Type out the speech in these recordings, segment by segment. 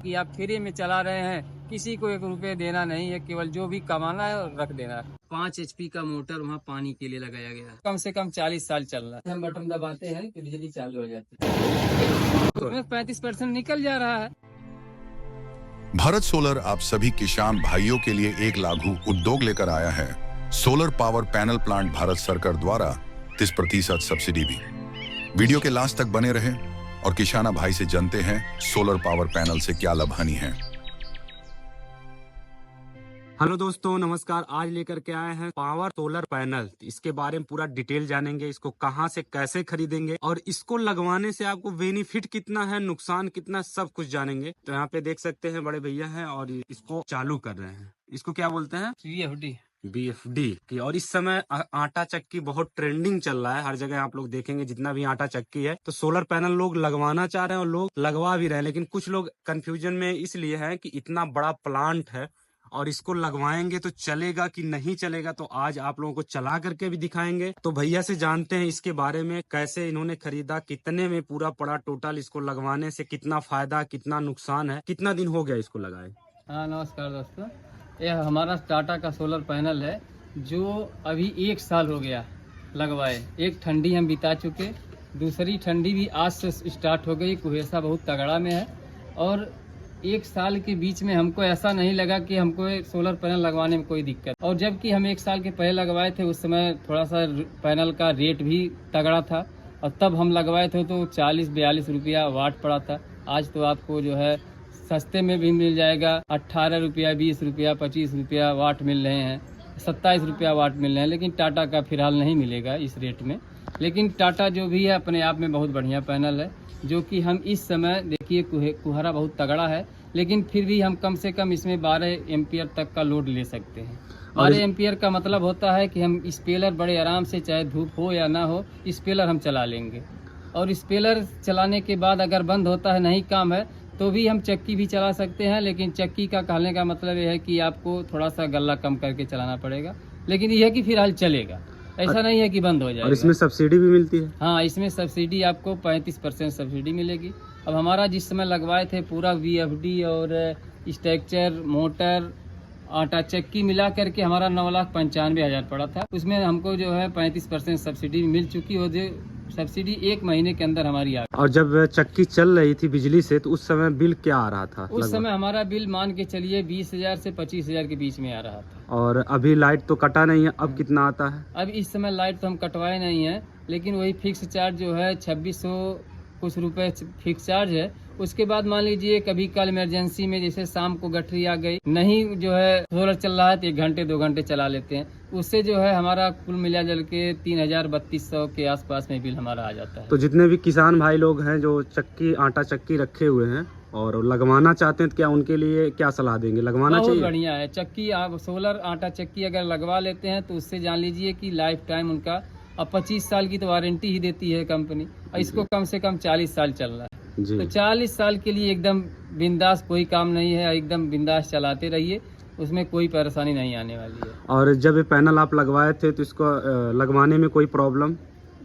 कि आप फ्री में चला रहे हैं, किसी को 1 रुपये देना नहीं है, केवल जो भी कमाना है रख देना है। 5 HP का मोटर वहाँ पानी के लिए लगाया गया है। कम से कम 40 साल चल रहा है। हम बटन दबाते हैं कि बिजली चालू हो जाती है। उसमें 35% निकल जा रहा है। भारत सोलर आप सभी किसान भाइयों के लिए एक लागू उद्योग लेकर आया है। Solar power panel plant Bharat सरकार द्वारा 30% सब्सिडी भी। वीडियो के लास्ट तक बने रहें और किसाना भाई से जानते हैं सोलर पावर पैनल से क्या लाभानी है। हेलो दोस्तों, नमस्कार। आज लेकर के आए हैं पावर सोलर पैनल। इसके बारे में पूरा डिटेल जानेंगे, इसको कहां से कैसे खरीदेंगे और इसको लगवाने से आपको बेनिफिट कितना है, नुकसान कितना, सब कुछ जानेंगे। तो यहाँ पे देख सकते हैं बड़े भैया हैं और इसको चालू कर रहे हैं। इसको क्या बोलते हैं? BFD की। और इस समय आटा चक्की बहुत ट्रेंडिंग चल रहा है। हर जगह आप लोग देखेंगे जितना भी आटा चक्की है, तो सोलर पैनल लोग लगवाना चाह रहे हैं और लोग लगवा भी रहे हैं। लेकिन कुछ लोग कंफ्यूजन में इसलिए हैं कि इतना बड़ा प्लांट है और इसको लगवाएंगे तो चलेगा कि नहीं चलेगा। तो आज आप लोगों को चला करके भी दिखाएंगे। तो भैया से जानते हैं इसके बारे में, कैसे इन्होंने खरीदा, कितने में पूरा पड़ा, टोटल इसको लगवाने से कितना फायदा कितना नुकसान है, कितना दिन हो गया इसको लगाए। हाँ, नमस्कार दोस्तों। यह हमारा टाटा का सोलर पैनल है जो अभी 1 साल हो गया लगवाए। एक ठंडी हम बिता चुके, दूसरी ठंडी भी आज से स्टार्ट हो गई। कुहेसा बहुत तगड़ा में है और 1 साल के बीच में हमको ऐसा नहीं लगा कि हमको सोलर पैनल लगवाने में कोई दिक्कत। और जबकि हम 1 साल के पहले लगवाए थे, उस समय थोड़ा सा पैनल का रेट भी तगड़ा था और तब हम लगवाए थे तो 40-42 रुपया वाट पड़ा था। आज तो आपको जो है सस्ते में भी मिल जाएगा। 18 रुपया, 20 रुपया, 25 रुपया वाट मिल रहे हैं, 27 रुपया वाट मिल रहे हैं। लेकिन टाटा का फिलहाल नहीं मिलेगा इस रेट में। लेकिन टाटा जो भी है अपने आप में बहुत बढ़िया पैनल है, जो कि हम इस समय देखिए कुहरा बहुत तगड़ा है, लेकिन फिर भी हम कम से कम इसमें 12 एम्पियर तक का लोड ले सकते हैं। 12 एम्पियर का मतलब होता है कि हम स्पेलर बड़े आराम से, चाहे धूप हो या ना हो, स्पेलर हम चला लेंगे। और स्पेलर चलाने के बाद अगर बंद होता है, नहीं काम है, तो भी हम चक्की भी चला सकते हैं। लेकिन चक्की का कहने का मतलब यह है कि आपको थोड़ा सा गल्ला कम करके चलाना पड़ेगा। लेकिन यह है कि फिलहाल चलेगा, ऐसा नहीं है कि बंद हो जाएगा। और इसमें सब्सिडी भी मिलती है? हाँ, इसमें सब्सिडी आपको 35% सब्सिडी मिलेगी। अब हमारा जिस समय लगवाए थे पूरा VFD और स्ट्रक्चर, मोटर, आटा चक्की मिला करके हमारा 9,95,000 पड़ा था। उसमें हमको जो है 35% सब्सिडी मिल चुकी हो, जो सब्सिडी 1 महीने के अंदर हमारी आ गई। और जब चक्की चल रही थी बिजली से, तो उस समय बिल क्या आ रहा था? उस समय हमारा बिल मान के चलिए 20,000 से 25,000 के बीच में आ रहा था। और अभी लाइट तो कटा नहीं है, अब कितना आता है? अब इस समय लाइट तो हम कटवाए नहीं है, लेकिन वही फिक्स चार्ज जो है 2600 कुछ रुपए फिक्स चार्ज है। उसके बाद मान लीजिए कभी कल इमरजेंसी में, जैसे शाम को गठरी आ गई, नहीं जो है सोलर चल रहा है, तो 1 घंटे 2 घंटे चला लेते हैं। उससे जो है हमारा कुल मिला जल के 3,000-3,200 के आसपास में बिल हमारा आ जाता है। तो जितने भी किसान भाई लोग हैं जो चक्की, आटा चक्की रखे हुए हैं और लगवाना चाहते हैं, तो क्या उनके लिए क्या सलाह देंगे? लगवाना बहुत चाहिए? बढ़िया है चक्की। आप सोलर आटा चक्की अगर लगवा लेते हैं तो उससे जान लीजिए कि लाइफ टाइम उनका, अब 25 साल की तो वारंटी ही देती है कंपनी, और इसको कम से कम 40 साल चल रहा है। तो 40 साल के लिए एकदम बिंदास, कोई काम नहीं है, एकदम बिंदास चलाते रहिए, उसमें कोई परेशानी नहीं आने वाली है। और जब ये पैनल आप लगवाए थे तो इसको लगवाने में कोई प्रॉब्लम?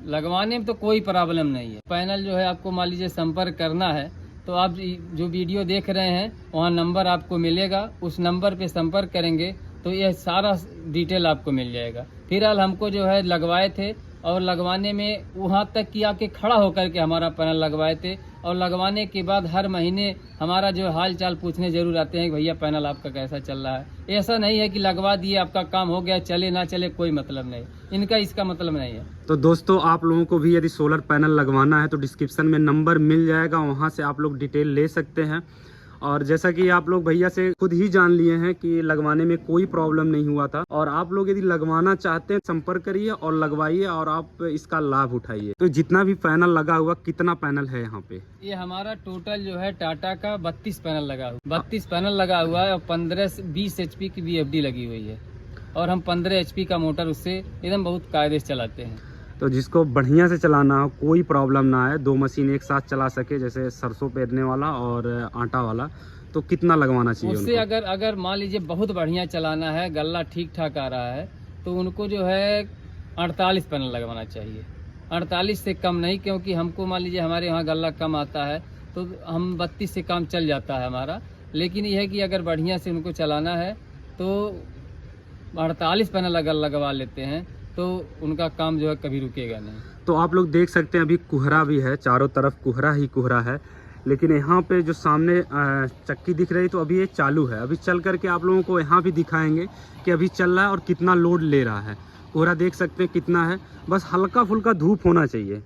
लगवाने में तो कोई प्रॉब्लम नहीं है। पैनल जो है आपको मान लीजिए संपर्क करना है तो आप जो वीडियो देख रहे हैं वहाँ नंबर आपको मिलेगा, उस नंबर पे संपर्क करेंगे तो यह सारा डिटेल आपको मिल जाएगा। फिलहाल हमको जो है लगवाए थे और लगवाने में वहाँ तक कि आके खड़ा होकर के हमारा पैनल लगवाए थे, और लगवाने के बाद हर महीने हमारा जो हाल चाल पूछने जरूर आते हैं कि भैया पैनल आपका कैसा चल रहा है। ऐसा नहीं है कि लगवा दिए आपका काम हो गया, चले ना चले कोई मतलब नहीं, इनका इसका मतलब नहीं है। तो दोस्तों, आप लोगों को भी यदि सोलर पैनल लगवाना है तो डिस्क्रिप्शन में नंबर मिल जाएगा, वहाँ से आप लोग डिटेल ले सकते हैं। और जैसा कि आप लोग भैया से खुद ही जान लिए हैं कि लगवाने में कोई प्रॉब्लम नहीं हुआ था। और आप लोग यदि लगवाना चाहते हैं, संपर्क करिए और लगवाइए और आप इसका लाभ उठाइए। तो जितना भी पैनल लगा हुआ, कितना पैनल है यहाँ पे? ये हमारा टोटल जो है टाटा का 32 पैनल लगा हुआ, 32 पैनल लगा हुआ है और 15-20 HP की VFD लगी हुई है, और हम 15 HP का मोटर उससे एकदम बहुत कायदे से चलाते हैं। तो जिसको बढ़िया से चलाना हो, कोई प्रॉब्लम ना आए, 2 मशीन एक साथ चला सके, जैसे सरसों पेरने वाला और आटा वाला, तो कितना लगवाना चाहिए उससे? उनको? अगर मान लीजिए बहुत बढ़िया चलाना है, गल्ला ठीक ठाक आ रहा है, तो उनको जो है 48 पैनल लगवाना चाहिए। 48 से कम नहीं, क्योंकि हमको मान लीजिए हमारे यहाँ गल्ला कम आता है तो हम 32 से काम चल जाता है हमारा। लेकिन यह है कि अगर बढ़िया से उनको चलाना है तो 48 पैनल अगर लगवा लेते हैं तो उनका काम जो है कभी रुकेगा नहीं। तो आप लोग देख सकते हैं अभी कोहरा भी है, चारों तरफ कोहरा ही कोहरा है, लेकिन यहाँ पे जो सामने चक्की दिख रही तो अभी ये चालू है। अभी चल करके आप लोगों को यहाँ भी दिखाएंगे कि अभी चल रहा है और कितना लोड ले रहा है। कोहरा देख सकते हैं कितना है, बस हल्का फुल्का धूप होना चाहिए।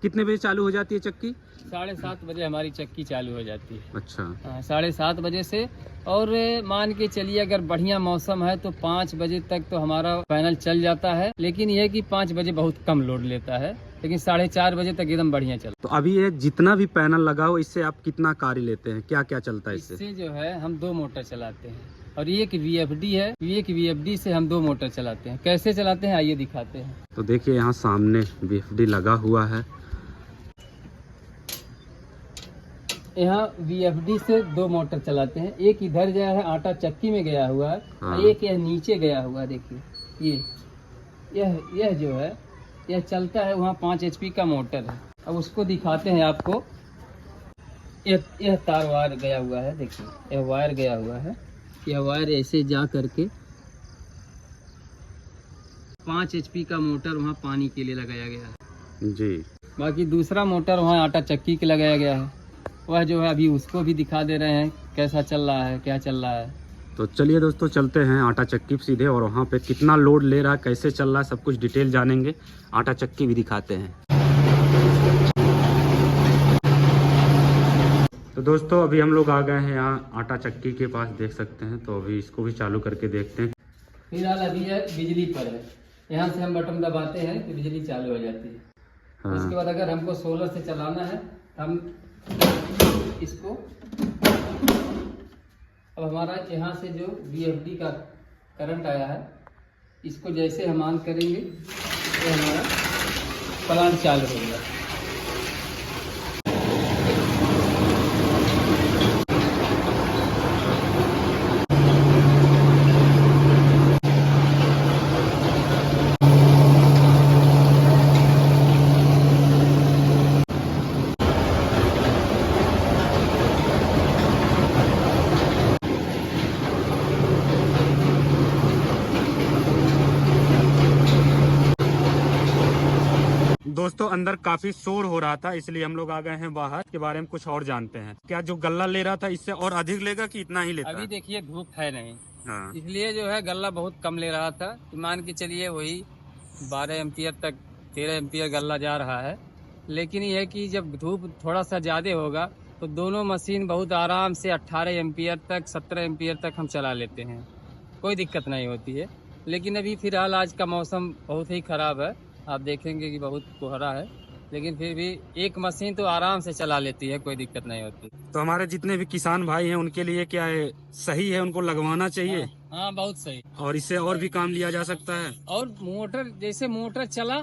कितने बजे चालू हो जाती है चक्की? 7:30 बजे हमारी चक्की चालू हो जाती है। अच्छा, 7:30 बजे से। और मान के चलिए अगर बढ़िया मौसम है तो 5 बजे तक तो हमारा पैनल चल जाता है। लेकिन यह है कि 5 बजे बहुत कम लोड लेता है, लेकिन 4:30 बजे तक एकदम बढ़िया चलता तो अभी ये जितना भी पैनल लगा हो इससे आप कितना कार्य लेते हैं, क्या क्या चलता है है। इससे? इससे जो है हम 2 मोटर चलाते हैं और एक VFD है। एक VFD से हम 2 मोटर चलाते हैं। कैसे चलाते हैं आइए दिखाते हैं। तो देखिए यहाँ सामने VFD लगा हुआ है। यहाँ VFD से 2 मोटर चलाते हैं। एक इधर गया है, आटा चक्की में गया हुआ है, हाँ। और एक यह नीचे गया हुआ है। देखिए यह जो है यह चलता है, वहाँ 5 HP का मोटर है। अब उसको दिखाते हैं आपको। यह तार वायर गया हुआ है, देखिए यह वायर गया हुआ है। यह वायर ऐसे जा करके 5 HP का मोटर वहाँ पानी के लिए लगाया गया है जी। बाकी दूसरा मोटर वहाँ आटा चक्की के लगाया गया है। वह जो है अभी उसको भी दिखा दे रहे हैं कैसा चल रहा है, क्या चल रहा है। तो चलिए दोस्तों चलते हैं आटा चक्की पे सीधे, और वहाँ पे कितना लोड ले रहा है, कैसे चल रहा है, सब कुछ डिटेल जानेंगे। आटा चक्की भी दिखाते हैं। तो दोस्तों अभी हम लोग आ गए हैं यहाँ आटा चक्की के पास, देख सकते हैं। तो अभी इसको भी चालू करके देखते हैं। फिलहाल अभी यह बिजली पर है। यहाँ से हम बटन दबाते हैं तो बिजली चालू हो जाती है। हाँ। उसके बाद अगर हमको सोलर से चलाना है हम इसको, अब हमारा यहाँ से जो VFD का करंट आया है इसको जैसे हम ऑन करेंगे तो हमारा प्लांट चालू हो गया। दोस्तों अंदर काफी शोर हो रहा था, इसलिए हम लोग आ गए हैं बाहर। के बारे में कुछ और जानते हैं। क्या जो गल्ला ले रहा था इससे और अधिक लेगा कि इतना ही लेता अभी है? देखिए धूप है नहीं, हाँ। इसलिए जो है गल्ला बहुत कम ले रहा था। मान के चलिए वही 12 एम्पियर तक, 13 एम्पियर गल्ला जा रहा है। लेकिन यह है कि जब धूप थोड़ा सा ज़्यादा होगा तो दोनों मशीन बहुत आराम से 18 एम्पियर तक, 17 एम्पियर तक हम चला लेते हैं, कोई दिक्कत नहीं होती है। लेकिन अभी फिलहाल आज का मौसम बहुत ही ख़राब है, आप देखेंगे कि बहुत कोहरा है, लेकिन फिर भी एक मशीन तो आराम से चला लेती है, कोई दिक्कत नहीं होती। तो हमारे जितने भी किसान भाई हैं उनके लिए क्या है, सही है, उनको लगवाना चाहिए? हाँ बहुत सही। और इससे और भी काम लिया जा सकता है। और मोटर, जैसे मोटर चला,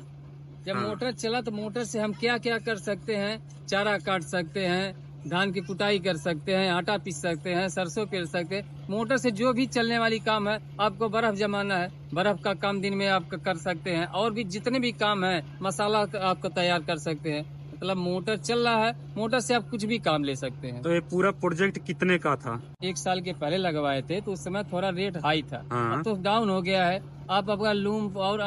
जब हाँ। मोटर चला तो मोटर से हम क्या क्या कर सकते हैं, चारा काट सकते हैं, धान की कुटाई कर सकते हैं, आटा पीस सकते हैं, सरसों पेर सकते हैं। मोटर से जो भी चलने वाली काम है, आपको बर्फ जमाना है, बर्फ का काम दिन में आप कर सकते हैं। और भी जितने भी काम है, मसाला आपको तैयार कर सकते हैं। मतलब मोटर चल रहा है, मोटर से आप कुछ भी काम ले सकते हैं। तो ये पूरा प्रोजेक्ट कितने का था? 1 साल के पहले लगवाए थे तो उस समय थोड़ा रेट हाई था। हाँ। अब तो डाउन हो गया है। आप अपना लूम और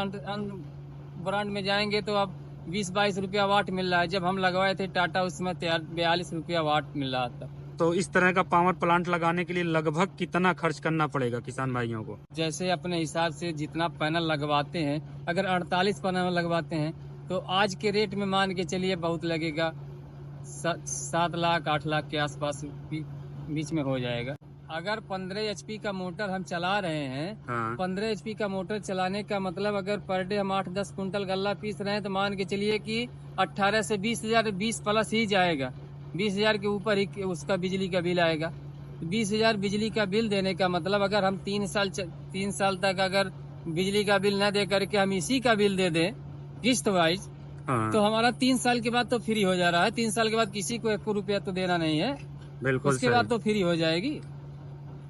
ब्रांड में जाएंगे तो आप 20-22 रुपया वाट मिल रहा है। जब हम लगवाए थे टाटा उसमें 42 रुपया वाट मिल रहा था। तो इस तरह का पावर प्लांट लगाने के लिए लगभग कितना खर्च करना पड़ेगा किसान भाइयों को? जैसे अपने हिसाब से जितना पैनल लगवाते हैं, अगर 48 पैनल लगवाते हैं तो आज के रेट में मान के चलिए बहुत लगेगा, 7 लाख 8 लाख के आसपास बीच में हो जाएगा। अगर 15 HP का मोटर हम चला रहे हैं, हाँ। 15 HP का मोटर चलाने का मतलब अगर पर डे हम 8-10 कुंटल गल्ला पीस रहे हैं तो मान के चलिए कि 18 से 20 हजार, 20 प्लस ही जाएगा। 20 हजार के ऊपर ही उसका बिजली का बिल आएगा। 20 हजार बिजली का बिल देने का मतलब अगर हम 3 साल तक अगर बिजली का बिल न दे करके हम इसी का बिल दे दें किस्त वाइज, हाँ। तो हमारा 3 साल के बाद तो फ्री हो जा रहा है। 3 साल के बाद किसी को 1 रुपया तो देना नहीं है, बिल्कुल उसके सही। बाद तो फ्री हो जाएगी।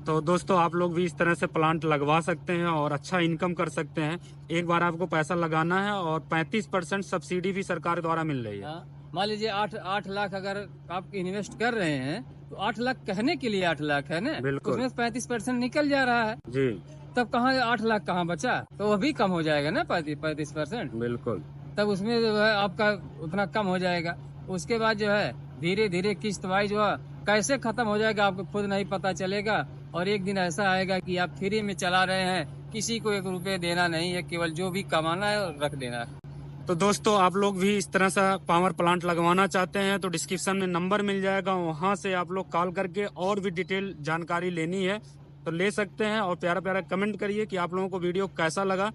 तो दोस्तों आप लोग भी इस तरह से प्लांट लगवा सकते हैं और अच्छा इनकम कर सकते हैं। एक बार आपको पैसा लगाना है और 35% सब्सिडी भी सरकार द्वारा मिल रही है। हाँ, मान लीजिए 8 लाख अगर आप इन्वेस्ट कर रहे हैं तो 8 लाख कहने के लिए 8 लाख है ना, बिल्कुल। उसमें 35% निकल जा रहा है, जी तब कहाँ 8 लाख कहाँ बचा, तो वो भी कम हो जाएगा ना 35%। बिल्कुल। तब उसमें जो है आपका उतना कम हो जाएगा। उसके बाद जो है धीरे धीरे किस्त वाइज जो है कैसे खत्म हो जाएगा आपको खुद नहीं पता चलेगा, और एक दिन ऐसा आएगा कि आप फ्री में चला रहे हैं, किसी को 1 रुपये देना नहीं है, केवल जो भी कमाना है रख देना है। तो दोस्तों आप लोग भी इस तरह से पावर प्लांट लगवाना चाहते हैं तो डिस्क्रिप्शन में नंबर मिल जाएगा, वहां से आप लोग कॉल करके और भी डिटेल जानकारी लेनी है तो ले सकते हैं। और प्यारा प्यारा कमेंट करिए कि आप लोगों को वीडियो कैसा लगा,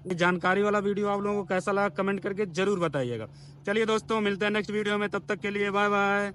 ये जानकारी वाला वीडियो आप लोगों को कैसा लगा कमेंट करके जरूर बताइएगा। चलिए दोस्तों मिलते हैं नेक्स्ट वीडियो में, तब तक के लिए बाय बाय।